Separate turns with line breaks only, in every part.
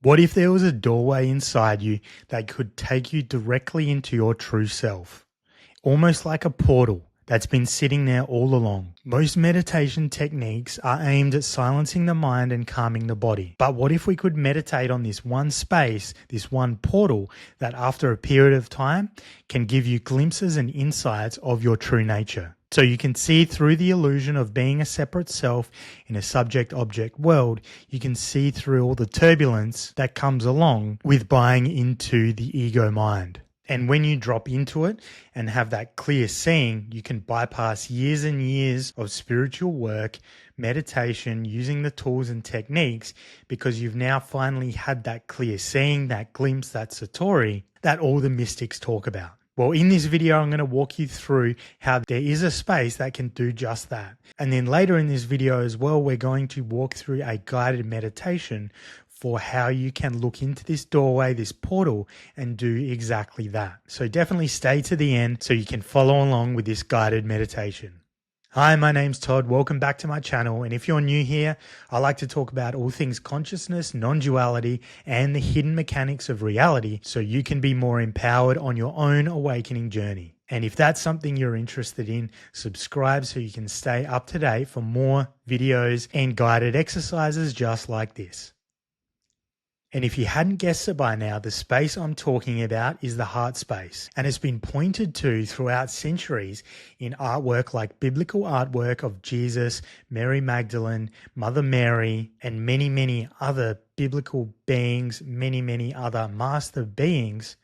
What if there was a doorway inside you that could take you directly into your true self? Almost like a portal that's been sitting there all along. Most meditation techniques are aimed at silencing the mind and calming the body. But what if we could meditate on this one space, this one portal that after a period of time can give you glimpses and insights of your true nature? So you can see through the illusion of being a separate self in a subject-object world, you can see through all the turbulence that comes along with buying into the ego mind. And when you drop into it and have that clear seeing, you can bypass years and years of spiritual work, meditation, using the tools and techniques, because you've now finally had that clear seeing, that glimpse, that satori that all the mystics talk about. Well, in this video, I'm going to walk you through how there is a space that can do just that. And then later in this video as well, we're going to walk through a guided meditation for how you can look into this doorway, this portal, and do exactly that. So definitely stay to the end so you can follow along with this guided meditation. Hi, my name's Todd. Welcome back to my channel. And if you're new here, I like to talk about all things consciousness, non-duality, and the hidden mechanics of reality so you can be more empowered on your own awakening journey. And if that's something you're interested in, subscribe so you can stay up to date for more videos and guided exercises just like this. And if you hadn't guessed it by now, the space I'm talking about is the heart space. And it's been pointed to throughout centuries in artwork like biblical artwork of Jesus, Mary Magdalene, Mother Mary, and many, many other biblical beings, many other master beings.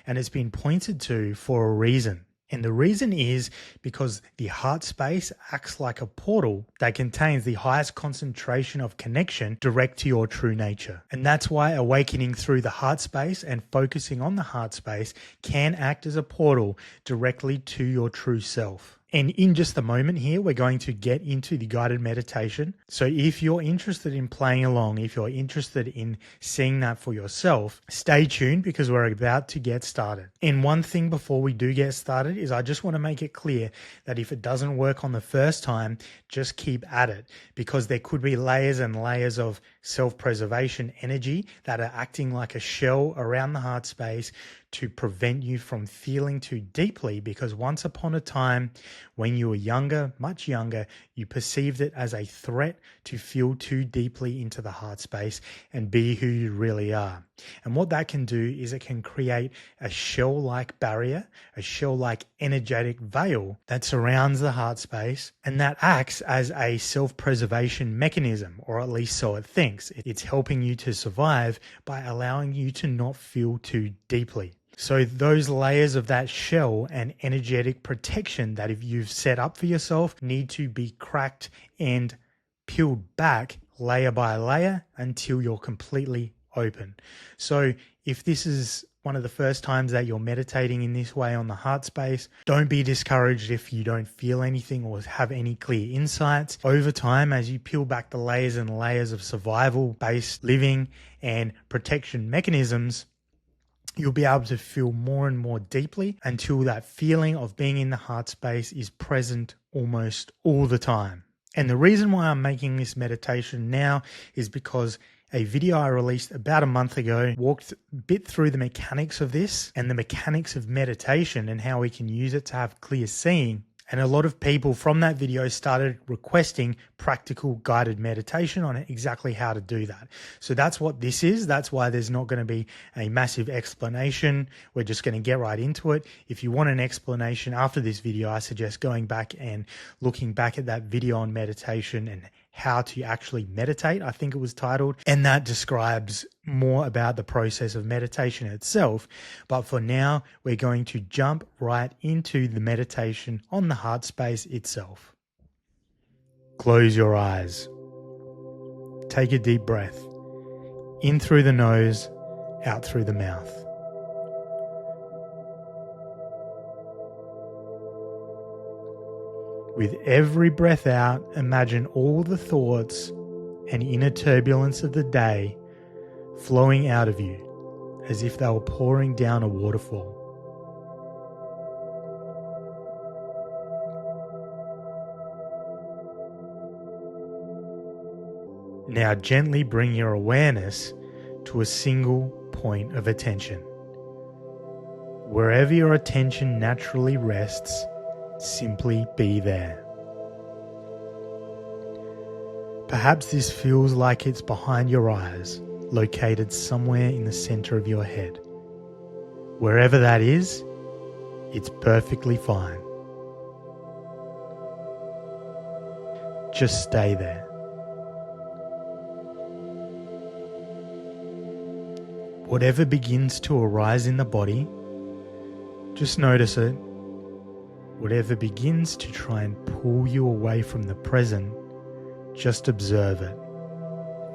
And it's been pointed to for a reason. And the reason is because the heart space acts like a portal that contains the highest concentration of connection direct to your true nature. And that's why awakening through the heart space and focusing on the heart space can act as a portal directly to your true self. And in just a moment here, we're going to get into the guided meditation. So if you're interested in playing along, if you're interested in seeing that for yourself, stay tuned because we're about to get started. And one thing before we do get started is I just want to make it clear that if it doesn't work on the first time, just keep at it, because there could be layers and layers of self-preservation energy that are acting like a shell around the heart space to prevent you from feeling too deeply, because once upon a time when you were younger, much younger, you perceived it as a threat to feel too deeply into the heart space and be who you really are. And what that can do is it can create a shell-like barrier, a shell-like energetic veil that surrounds the heart space, and that acts as a self-preservation mechanism, or at least so it thinks. It's helping you to survive by allowing you to not feel too deeply. So those layers of that shell and energetic protection that if you've set up for yourself need to be cracked and peeled back layer by layer until you're completely open. So if this is one of the first times that you're meditating in this way on the heart space, don't be discouraged if you don't feel anything or have any clear insights. Over time, as you peel back the layers and layers of survival-based living and protection mechanisms, you'll be able to feel more and more deeply until that feeling of being in the heart space is present almost all the time. And the reason why I'm making this meditation now is because a video I released about a month ago walked a bit through the mechanics of this and the mechanics of meditation and how we can use it to have clear seeing. And a lot of people from that video started requesting practical guided meditation on exactly how to do that. So that's what this is. That's why there's not going to be a massive explanation. We're just going to get right into it. If you want an explanation after this video, I suggest going back and looking back at that video on meditation and how to actually meditate, I think it was titled, and that describes more about the process of meditation itself. But for now, we're going to jump right into the meditation on the heart space itself. Close your eyes. Take a deep breath. In through the nose, out through the mouth. With every breath out, imagine all the thoughts and inner turbulence of the day flowing out of you as if they were pouring down a waterfall. Now gently bring your awareness to a single point of attention. Wherever your attention naturally rests, simply be there. Perhaps this feels like it's behind your eyes, located somewhere in the center of your head. Wherever that is, it's perfectly fine. Just stay there. Whatever begins to arise in the body, just notice it. Whatever begins to try and pull you away from the present, just observe it,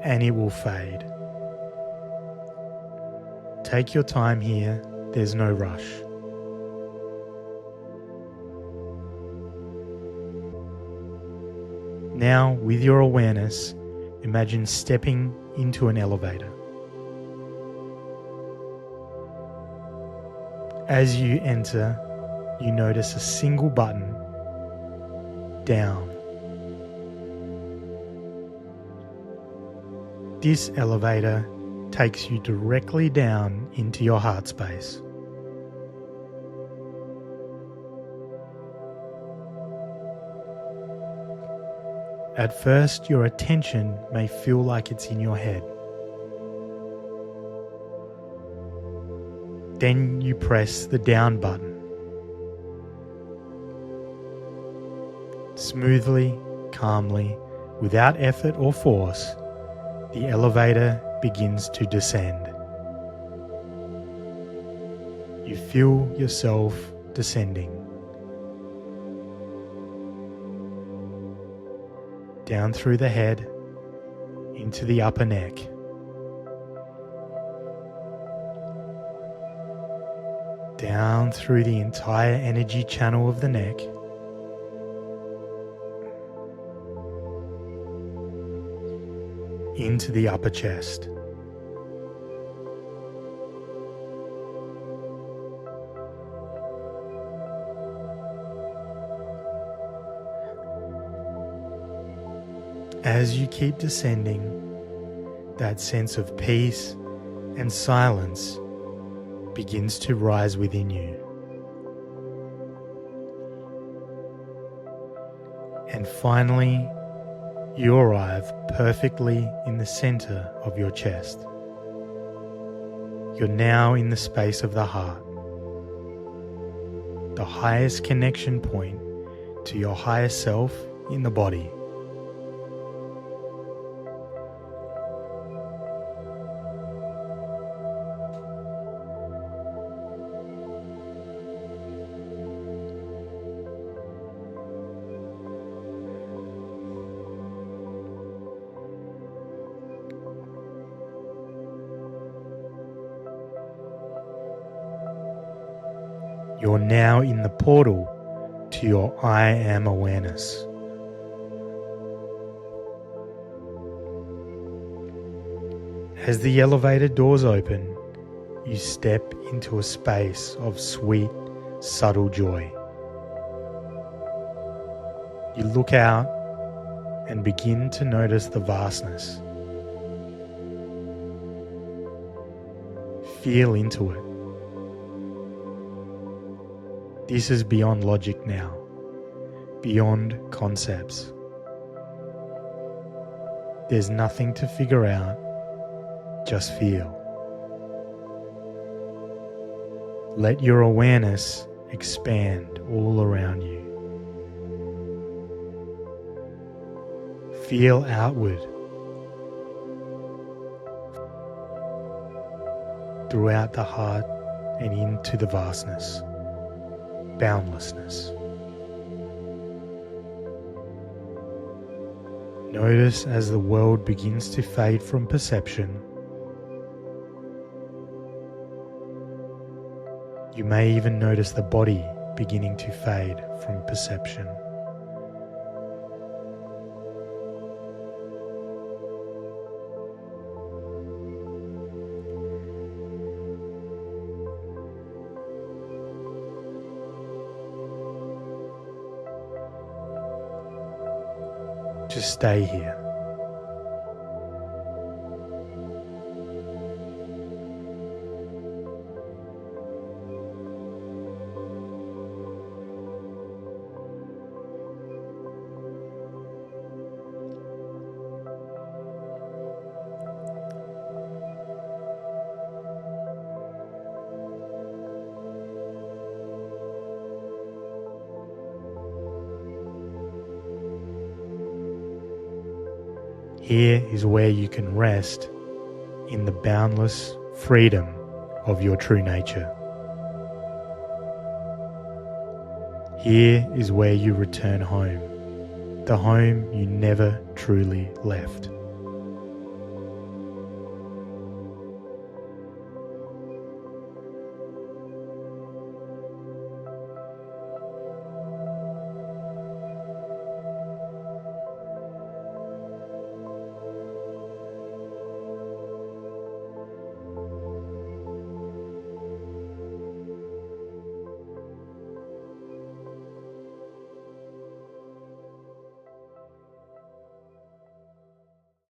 and it will fade. Take your time here, there's no rush. Now, with your awareness, imagine stepping into an elevator. As you enter, you notice a single button, down. This elevator takes you directly down into your heart space. At first, your attention may feel like it's in your head. Then you press the down button. Smoothly, calmly, without effort or force, the elevator begins to descend. You feel yourself descending. Down through the head, into the upper neck. Down through the entire energy channel of the neck. Into the upper chest. As you keep descending, that sense of peace and silence begins to rise within you. And finally, you arrive perfectly in the center of your chest. You're now in the space of the heart, the highest connection point to your higher self in the body. You're now in the portal to your I Am awareness. As the elevator doors open, you step into a space of sweet, subtle joy. You look out and begin to notice the vastness. Feel into it. This is beyond logic now, beyond concepts. There's nothing to figure out, just feel. Let your awareness expand all around you. Feel outward throughout the heart and into the vastness. Boundlessness. Notice as the world begins to fade from perception. You may even notice the body beginning to fade from perception. Just stay here. Here is where you can rest in the boundless freedom of your true nature. Here is where you return home, the home you never truly left.